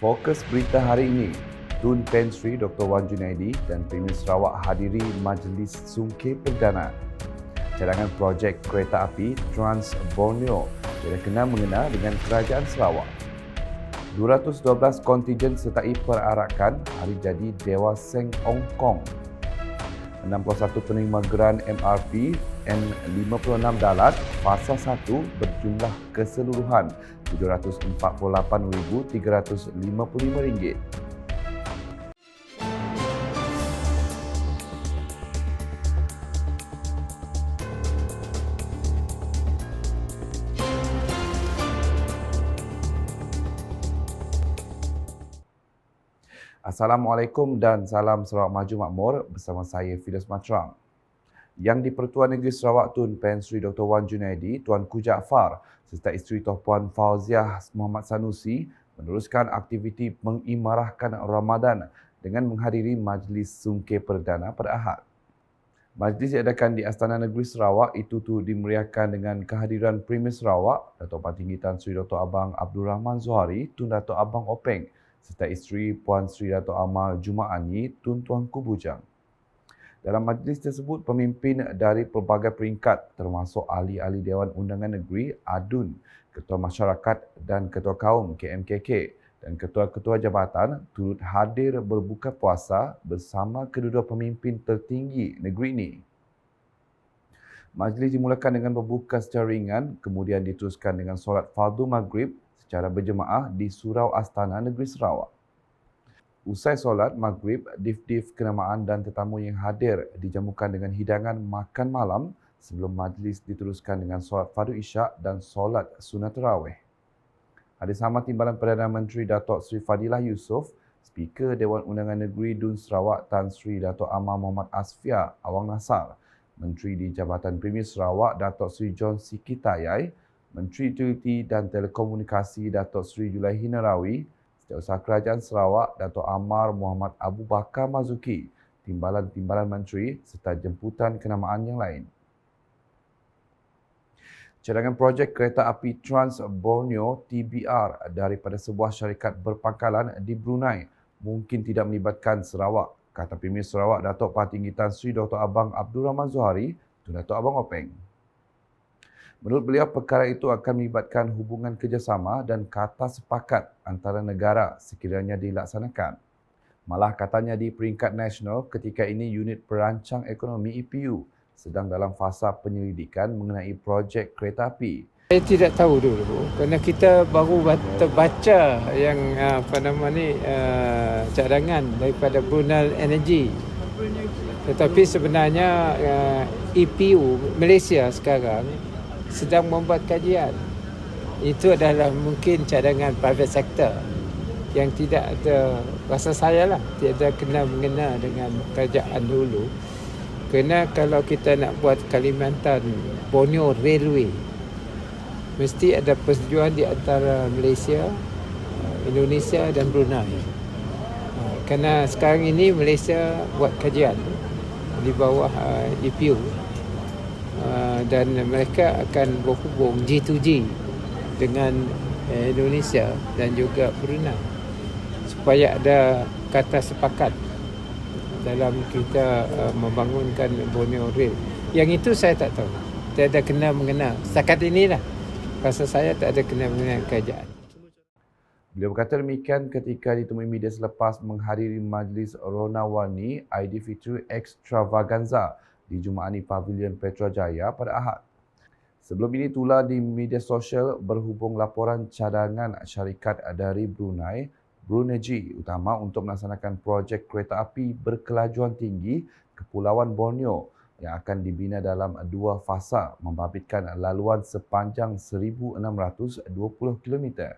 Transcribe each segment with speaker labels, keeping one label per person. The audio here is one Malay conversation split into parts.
Speaker 1: Fokus berita hari ini, Tun Pen Sri Dr. Wan Junaidi dan Premier Sarawak hadiri Majlis Sungkir Perdana. Cadangan projek kereta api Trans Borneo kena mengena dengan Kerajaan Sarawak. 212 kontijen sertai perarakan hari jadi Dewa Seng Ong Kong. 61 penerima geran MRP N56 Dalat Fasa 1 berjumlah keseluruhan RM748,355. Assalamualaikum dan salam Sarawak Maju Makmur bersama saya Fidas Matrang. Yang di-Pertuan Negeri Sarawak Tun Pen Sri Dr. Wan Junaidi, Tuanku Jaafar serta isteri Tuan Puan Fauziah Muhammad Sanusi meneruskan aktiviti mengimarahkan Ramadan dengan menghadiri Majlis Sungkir Perdana pada Ahad. Majlis diadakan di Astana Negeri Sarawak itu dimeriahkan dengan kehadiran Premier Sarawak, Datuk Patinggi Tan Sri Dr. Abang Abdul Rahman Zohari, Tun Datuk Abang Openg serta isteri Puan Sri Dato' Amal Jumaani, Tun Tuanku Bujang. Dalam majlis tersebut, pemimpin dari pelbagai peringkat termasuk ahli-ahli Dewan Undangan Negeri, ADUN, Ketua Masyarakat dan Ketua Kaum KMKK dan ketua-ketua jabatan turut hadir berbuka puasa bersama kedua-dua pemimpin tertinggi negeri ini. Majlis dimulakan dengan berbuka secara ringan, kemudian diteruskan dengan solat fardu maghrib secara berjemaah di Surau Astana Negeri Sarawak. Usai solat maghrib, dif-dif kenamaan dan tetamu yang hadir dijamukan dengan hidangan makan malam sebelum majlis diteruskan dengan solat fardu isyak dan solat sunat tarawih. Hadir sama Timbalan Perdana Menteri Datuk Seri Fadilah Yusof, Speaker Dewan Undangan Negeri Dun Sarawak Tan Sri Datuk Amal Muhammad Asfia Awang Nasar, Menteri di Jabatan Premier Sarawak Datuk Seri John Sikitayai, Menteri Utiliti dan Telekomunikasi Datuk Seri Julaihi Narawi, Setiausaha Kerajaan Sarawak Datuk Amar Muhammad Abu Bakar Mazuki, Timbalan-timbalan menteri serta jemputan kenamaan yang lain. Cadangan projek kereta api Trans Borneo TBR daripada sebuah syarikat berpangkalan di Brunei mungkin tidak melibatkan Sarawak, kata Premier Sarawak Datuk Patinggi Tan Sri Dr. Abang Abdul Rahman Zohari, Tun Datuk Abang Openg. Menurut beliau, perkara itu akan melibatkan hubungan kerjasama dan kata sepakat antara negara sekiranya dilaksanakan. Malah katanya di peringkat nasional ketika ini unit perancang ekonomi EPU sedang dalam fasa penyelidikan mengenai projek kereta api.
Speaker 2: Saya tidak tahu dulu kerana kita baru terbaca yang cadangan daripada Brunei Energy. Tetapi sebenarnya EPU Malaysia sekarang sedang membuat kajian. Itu adalah mungkin cadangan private sector yang tidak ada, rasa saya lah, tidak kena mengena dengan kerajaan dulu. Kerana kalau kita nak buat Kalimantan Borneo Railway, mesti ada persetujuan di antara Malaysia, Indonesia dan Brunei. Kerana sekarang ini Malaysia buat kajian di bawah EPU. Dan mereka akan berhubung G2G dengan Indonesia dan juga Brunei supaya ada kata sepakat dalam kita membangunkan Borneo Rail. Yang itu saya tak tahu. Tak ada kena mengena. Setakat inilah rasa saya tak ada kena mengena kerajaan.
Speaker 1: Beliau berkata demikian ketika ditemui media selepas menghadiri Majlis Rona Warni Aidilfitri Extravaganza di Jumaani Pavilion Petrojaya pada Ahad. Sebelum ini tular di media sosial berhubung laporan cadangan syarikat dari Brunei, Brunergy utama untuk melaksanakan projek kereta api berkelajuan tinggi Kepulauan Borneo yang akan dibina dalam dua fasa membabitkan laluan sepanjang 1,620 km.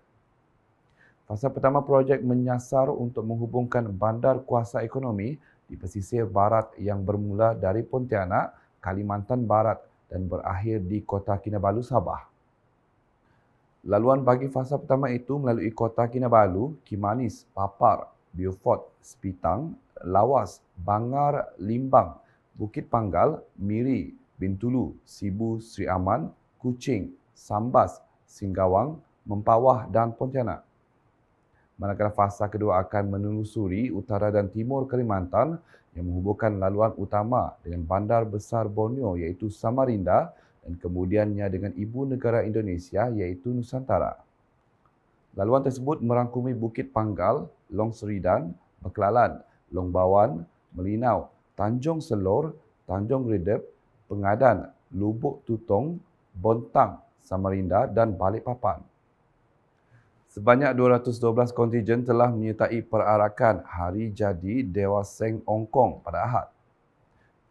Speaker 1: Fasa pertama projek menyasar untuk menghubungkan bandar kuasa ekonomi di pesisir barat yang bermula dari Pontianak, Kalimantan Barat dan berakhir di Kota Kinabalu, Sabah. Laluan bagi fasa pertama itu melalui Kota Kinabalu, Kimanis, Papar, Beaufort, Sepitang, Lawas, Bangar, Limbang, Bukit Panggal, Miri, Bintulu, Sibu, Sri Aman, Kuching, Sambas, Singkawang, Mempawah dan Pontianak. Manakala fasa kedua akan menelusuri utara dan timur Kalimantan yang menghubungkan laluan utama dengan bandar besar Borneo iaitu Samarinda dan kemudiannya dengan ibu negara Indonesia iaitu Nusantara. Laluan tersebut merangkumi Bukit Panggal, Long Seridan, Beklalan, Long Bawan, Melinau, Tanjung Selor, Tanjung Redep, Pengadan, Lubuk Tutong, Bontang, Samarinda dan Balikpapan. Sebanyak 212 kontingen telah menyertai perarakan Hari Jadi Dewa Seng Ong Kong pada Ahad.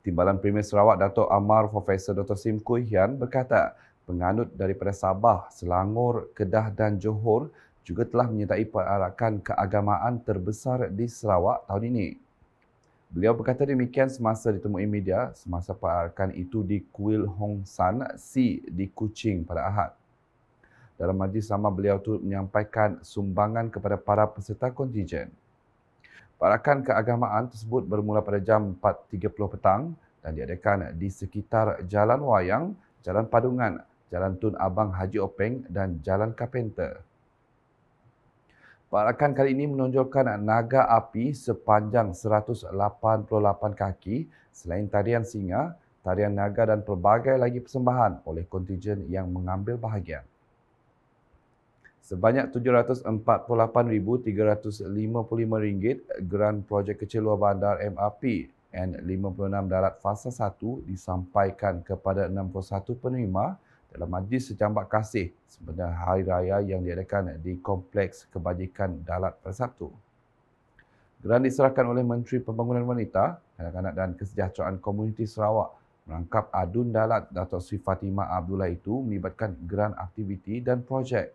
Speaker 1: Timbalan Premier Sarawak Datuk Amar Profesor Dr. Sim Kui Hian berkata, penganut daripada Sabah, Selangor, Kedah dan Johor juga telah menyertai perarakan keagamaan terbesar di Sarawak tahun ini. Beliau berkata demikian semasa ditemui media semasa perarakan itu di Kuil Hong San Si di Kuching pada Ahad. Dalam majlis sama beliau turut menyampaikan sumbangan kepada para peserta kontingen. Perarakan keagamaan tersebut bermula pada jam 4.30 petang dan diadakan di sekitar Jalan Wayang, Jalan Padungan, Jalan Tun Abang Haji Openg dan Jalan Kapenter. Perarakan kali ini menonjolkan naga api sepanjang 188 kaki selain tarian singa, tarian naga dan pelbagai lagi persembahan oleh kontingen yang mengambil bahagian. Sebanyak RM748,355 geran projek kecil luar bandar MRP N56 Darat Fasa 1 disampaikan kepada 61 penerima dalam majlis secambak kasih sempena Hari Raya yang diadakan di Kompleks Kebajikan Dalat pada Sabtu. Geran diserahkan oleh Menteri Pembangunan Wanita, Kanak-kanak dan Kesejahteraan Komuniti Sarawak merangkap Adun Dalat Datuk Sri Fatimah Abdullah itu melibatkan geran aktiviti dan projek.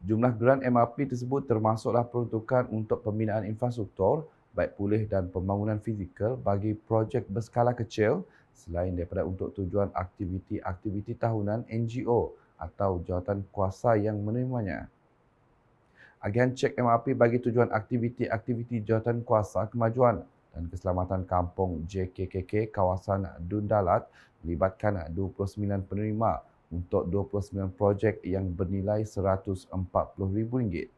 Speaker 1: Jumlah geran MRP tersebut termasuklah peruntukan untuk pembinaan infrastruktur, baik pulih dan pembangunan fizikal bagi projek berskala kecil selain daripada untuk tujuan aktiviti-aktiviti tahunan NGO atau jawatan kuasa yang menerimanya. Agihan cek MRP bagi tujuan aktiviti-aktiviti jawatan kuasa kemajuan dan keselamatan kampung JKKK kawasan Dun Dalat melibatkan 29 penerima untuk 29 projek yang bernilai RM140,000.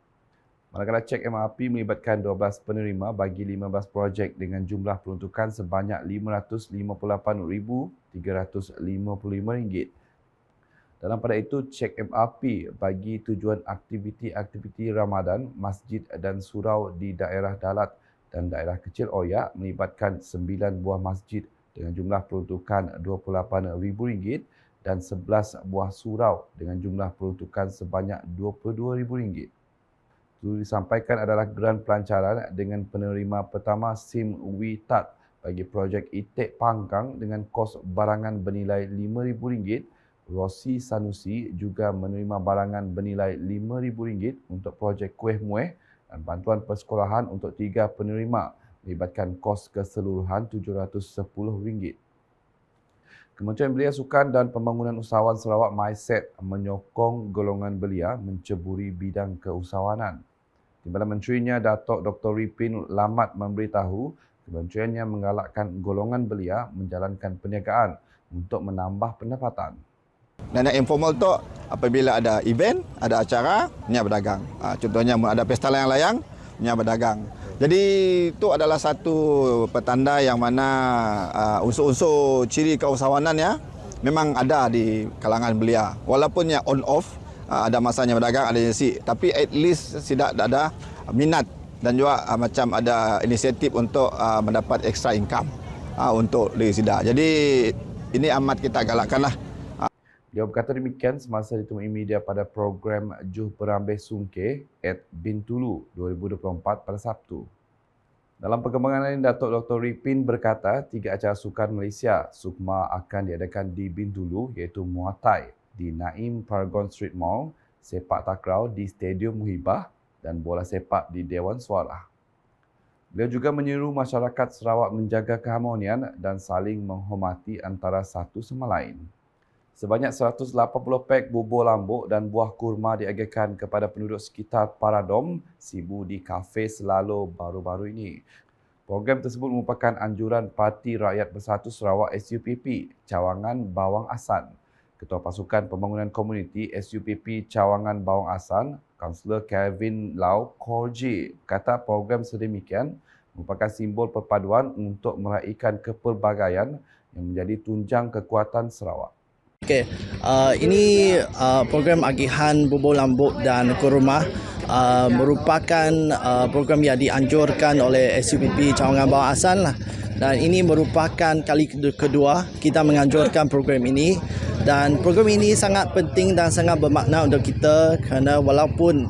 Speaker 1: Manakala cek MRP melibatkan 12 penerima bagi 15 projek dengan jumlah peruntukan sebanyak RM558,355. Dalam pada itu, cek MRP bagi tujuan aktiviti-aktiviti Ramadan, masjid dan surau di daerah Dalat dan daerah Kecil Oyak melibatkan 9 buah masjid dengan jumlah peruntukan RM28,000 dan 11 buah surau dengan jumlah peruntukan sebanyak RM22,000. Itu disampaikan adalah geran pelancaran dengan penerima pertama Sim Wee Tat bagi projek Itik Pangkang dengan kos barangan bernilai RM5,000. Rossi Sanusi juga menerima barangan bernilai RM5,000 untuk projek Kuih Muih dan bantuan persekolahan untuk 3 penerima melibatkan kos keseluruhan RM710. Kementerian Belia Sukan dan Pembangunan Usahawan Sarawak MySet menyokong golongan belia menceburi bidang keusahawanan. Timbalan Menterinya Datuk Dr. Ripin Lamat memberitahu kementeriannya menggalakkan golongan belia menjalankan perniagaan untuk menambah pendapatan.
Speaker 3: Dan yang informal tu apabila ada event, ada acara, nya berdagang. Contohnya ada pesta layang-layang, nya berdagang. Jadi itu adalah satu petanda yang mana unsur-unsur ciri keusahawanan ya memang ada di kalangan belia. Walaupun yang on off ada masanya berdagang, ada agensi, tapi at least tidak ada minat dan juga macam ada inisiatif untuk mendapat extra income untuk diri sida. Jadi ini amat kita galakkanlah.
Speaker 1: Dia berkata demikian semasa ditemui media pada program Juh Perambeh Sungkeh at Bintulu 2024 pada Sabtu. Dalam perkembangan lain, Datuk Dr. Ripin berkata 3 acara sukan Malaysia Sukma akan diadakan di Bintulu iaitu Muay Thai di Naim Paragon Street Mall, sepak takraw di Stadium Muhibah dan bola sepak di Dewan Suara. Beliau juga menyeru masyarakat Sarawak menjaga keharmonian dan saling menghormati antara satu sama lain. Sebanyak 180 pek bubur lambuk dan buah kurma diagihkan kepada penduduk sekitar Paradom Sibu di Kafe Selalo baru-baru ini. Program tersebut merupakan anjuran Parti Rakyat Bersatu Sarawak SUPP Cawangan Bawang Asan. Ketua Pasukan Pembangunan Komuniti SUPP Cawangan Bawang Asan, Kaunselor Kevin Lau Korji kata program sedemikian merupakan simbol perpaduan untuk meraihkan kepelbagaian yang menjadi tunjang kekuatan Sarawak.
Speaker 4: Okey, ini program agihan bubur lambuk dan kurma merupakan program yang dianjurkan oleh SUPP Cawangan Bawah Asal lah. Dan ini merupakan kali kedua kita menganjurkan program ini, dan program ini sangat penting dan sangat bermakna untuk kita kerana walaupun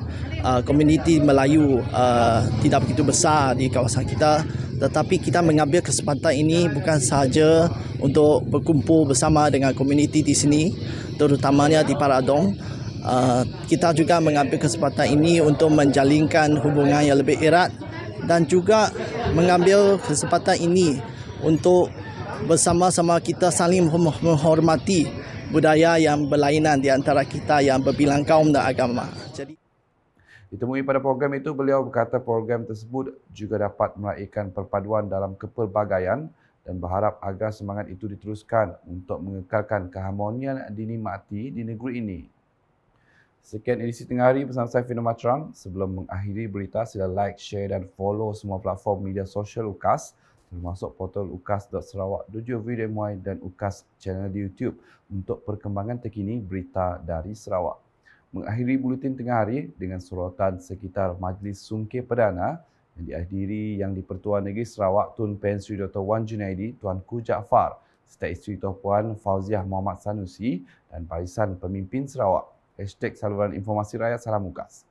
Speaker 4: komuniti Melayu tidak begitu besar di kawasan kita, tetapi kita mengambil kesempatan ini bukan sahaja untuk berkumpul bersama dengan komuniti di sini, terutamanya di Paradong. Kita juga mengambil kesempatan ini untuk menjalinkan hubungan yang lebih erat dan juga mengambil kesempatan ini untuk bersama-sama kita saling menghormati budaya yang berlainan di antara kita yang berbilang kaum dan agama. Jadi
Speaker 1: Ditemui pada program itu, beliau berkata program tersebut juga dapat meraihkan perpaduan dalam kepelbagaian dan berharap agar semangat itu diteruskan untuk mengekalkan keharmonian dinikmati di negeri ini. Sekian edisi tengah hari bersama saya Fino Matrang. Sebelum mengakhiri berita, sila like, share dan follow semua platform media sosial UKAS termasuk portal ukas.sarawak.gov.my dan UKAS channel di YouTube untuk perkembangan terkini berita dari Sarawak. Mengakhiri buletin tengah hari dengan sorotan sekitar Majlis Sungkir Perdana yang di-Pertuan Negeri Sarawak Tun Pen Sri Dr. Wan Junaidi, Tuanku Jaafar serta isteri Tuan Puan Fauziah Muhammad Sanusi dan barisan pemimpin Sarawak. #saluran informasi rakyat Salam UKAS.